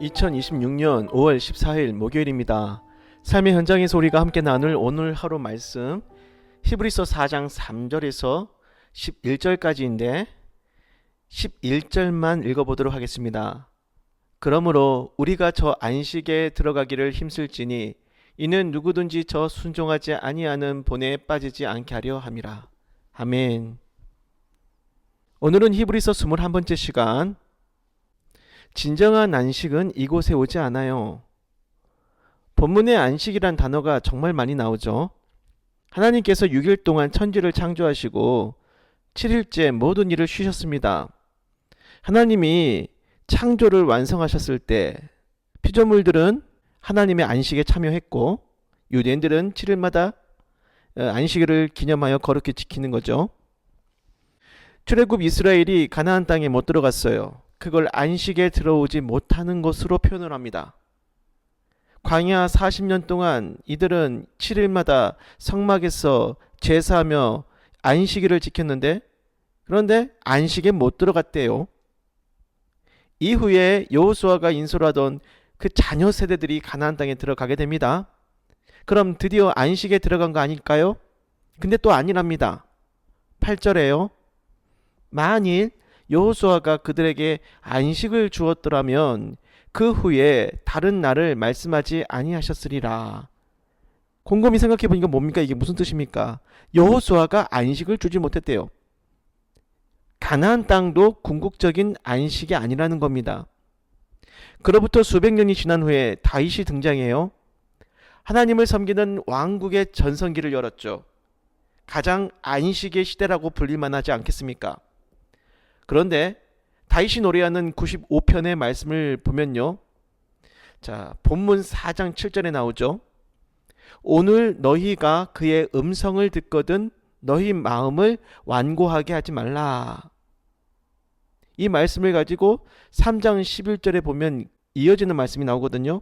2026년 5월 14일 목요일입니다. 삶의 현장에서 우리가 함께 나눌 오늘 하루 말씀 히브리서 4장 3절에서 11절까지인데 11절만 읽어보도록 하겠습니다. 그러므로 우리가 저 안식에 들어가기를 힘쓸지니 이는 누구든지 저 순종하지 아니하는 본에 빠지지 않게 하려 함이라. 아멘. 오늘은 히브리서 21번째 시간, 진정한 안식은 이곳에 오지 않아요. 본문에 안식이란 단어가 정말 많이 나오죠. 하나님께서 6일 동안 천지를 창조하시고 7일째 모든 일을 쉬셨습니다. 하나님이 창조를 완성하셨을 때 피조물들은 하나님의 안식에 참여했고 유대인들은 7일마다 안식일을 기념하여 거룩히 지키는 거죠. 출애굽 이스라엘이 가나안 땅에 못 들어갔어요. 그걸 안식에 들어오지 못하는 것으로 표현을 합니다. 광야 40년 동안 이들은 7일마다 성막에서 제사하며 안식일을 지켰는데, 그런데 안식에 못 들어갔대요. 이후에 여호수아가 인솔하던 그 자녀 세대들이 가나안 땅에 들어가게 됩니다. 그럼 드디어 안식에 들어간 거 아닐까요? 근데 또 아니랍니다. 8절에요. 만일 여호수아가 그들에게 안식을 주었더라면 그 후에 다른 날을 말씀하지 아니하셨으리라. 곰곰이 생각해 보니까 뭡니까? 이게 무슨 뜻입니까? 여호수아가 안식을 주지 못했대요. 가나안 땅도 궁극적인 안식이 아니라는 겁니다. 그로부터 수백 년이 지난 후에 다윗이 등장해요. 하나님을 섬기는 왕국의 전성기를 열었죠. 가장 안식의 시대라고 불릴 만하지 않겠습니까? 그런데 다윗이 노래하는 95편의 말씀을 보면요. 자, 본문 4장 7절에 나오죠. 오늘 너희가 그의 음성을 듣거든 너희 마음을 완고하게 하지 말라. 이 말씀을 가지고 3장 11절에 보면 이어지는 말씀이 나오거든요.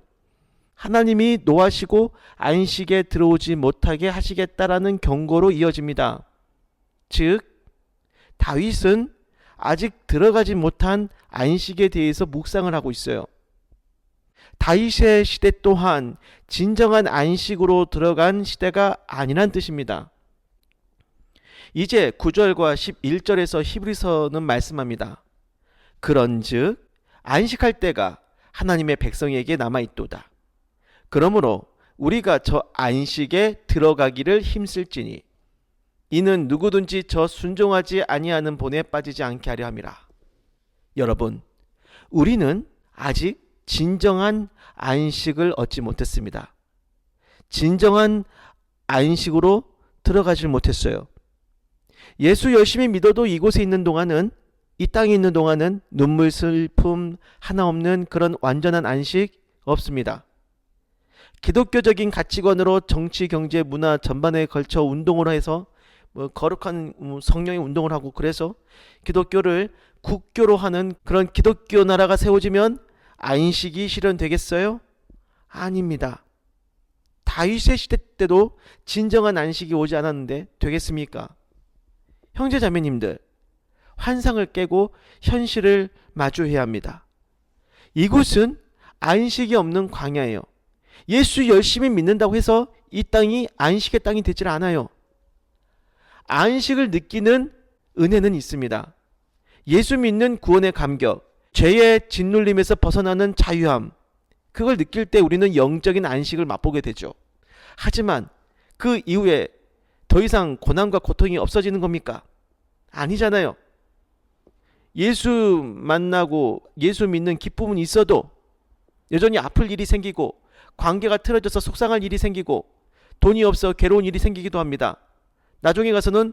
하나님이 노하시고 안식에 들어오지 못하게 하시겠다라는 경고로 이어집니다. 즉, 다윗은 아직 들어가지 못한 안식에 대해서 묵상을 하고 있어요. 다윗의 시대 또한 진정한 안식으로 들어간 시대가 아니란 뜻입니다. 이제 9절과 11절에서 히브리서는 말씀합니다. 그런즉 안식할 때가 하나님의 백성에게 남아있도다. 그러므로 우리가 저 안식에 들어가기를 힘쓸지니 이는 누구든지 저 순종하지 아니하는 본에 빠지지 않게 하려 함이라. 여러분, 우리는 아직 진정한 안식을 얻지 못했습니다. 진정한 안식으로 들어가질 못했어요. 예수 열심히 믿어도 이곳에 있는 동안은, 이 땅에 있는 동안은 눈물 슬픔 하나 없는 그런 완전한 안식 없습니다. 기독교적인 가치관으로 정치, 경제, 문화 전반에 걸쳐 운동을 해서 거룩한 성령의 운동을 하고, 그래서 기독교를 국교로 하는 그런 기독교 나라가 세워지면 안식이 실현되겠어요? 아닙니다. 다윗의 시대 때도 진정한 안식이 오지 않았는데 되겠습니까? 형제 자매님들, 환상을 깨고 현실을 마주해야 합니다. 이곳은 안식이 없는 광야예요. 예수 열심히 믿는다고 해서 이 땅이 안식의 땅이 되질 않아요. 안식을 느끼는 은혜는 있습니다. 예수 믿는 구원의 감격, 죄의 짓눌림에서 벗어나는 자유함, 그걸 느낄 때 우리는 영적인 안식을 맛보게 되죠. 하지만 그 이후에 더 이상 고난과 고통이 없어지는 겁니까? 아니잖아요. 예수 만나고 예수 믿는 기쁨은 있어도 여전히 아플 일이 생기고, 관계가 틀어져서 속상할 일이 생기고, 돈이 없어 괴로운 일이 생기기도 합니다. 나중에 가서는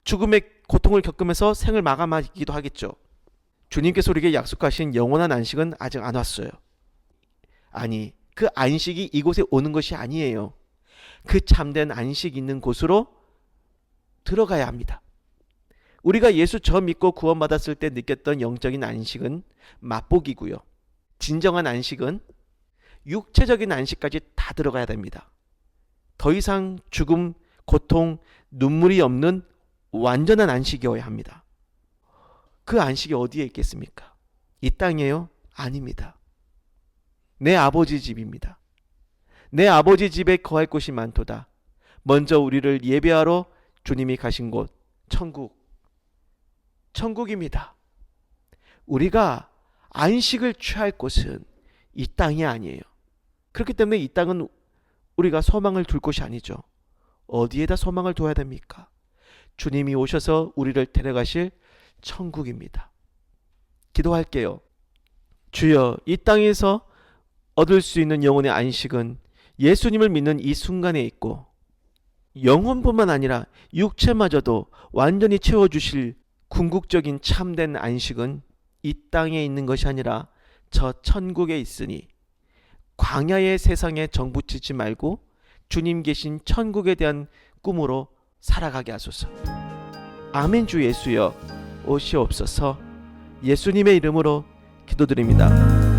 죽음의 고통을 겪으면서 생을 마감하기도 하겠죠. 주님께서 우리에게 약속하신 영원한 안식은 아직 안 왔어요. 아니, 그 안식이 이곳에 오는 것이 아니에요. 그 참된 안식 있는 곳으로 들어가야 합니다. 우리가 예수 저 믿고 구원받았을 때 느꼈던 영적인 안식은 맛보기고요. 진정한 안식은 육체적인 안식까지 다 들어가야 됩니다. 더 이상 죽음, 고통, 눈물이 없는 완전한 안식이어야 합니다. 그 안식이 어디에 있겠습니까? 이 땅이에요? 아닙니다. 내 아버지 집입니다. 내 아버지 집에 거할 곳이 많도다. 먼저 우리를 예배하러 주님이 가신 곳, 천국입니다. 우리가 안식을 취할 곳은 이 땅이 아니에요. 그렇기 때문에 이 땅은 우리가 소망을 둘 곳이 아니죠. 어디에다 소망을 둬야 됩니까? 주님이 오셔서 우리를 데려가실 천국입니다. 기도할게요. 주여, 이 땅에서 얻을 수 있는 영혼의 안식은 예수님을 믿는 이 순간에 있고, 영혼뿐만 아니라 육체마저도 완전히 채워주실 궁극적인 참된 안식은 이 땅에 있는 것이 아니라 저 천국에 있으니, 광야의 세상에 정붙이지 말고 주님 계신 천국에 대한 꿈으로 살아가게 하소서. 아멘. 주 예수여 오시옵소서. 예수님의 이름으로 기도드립니다.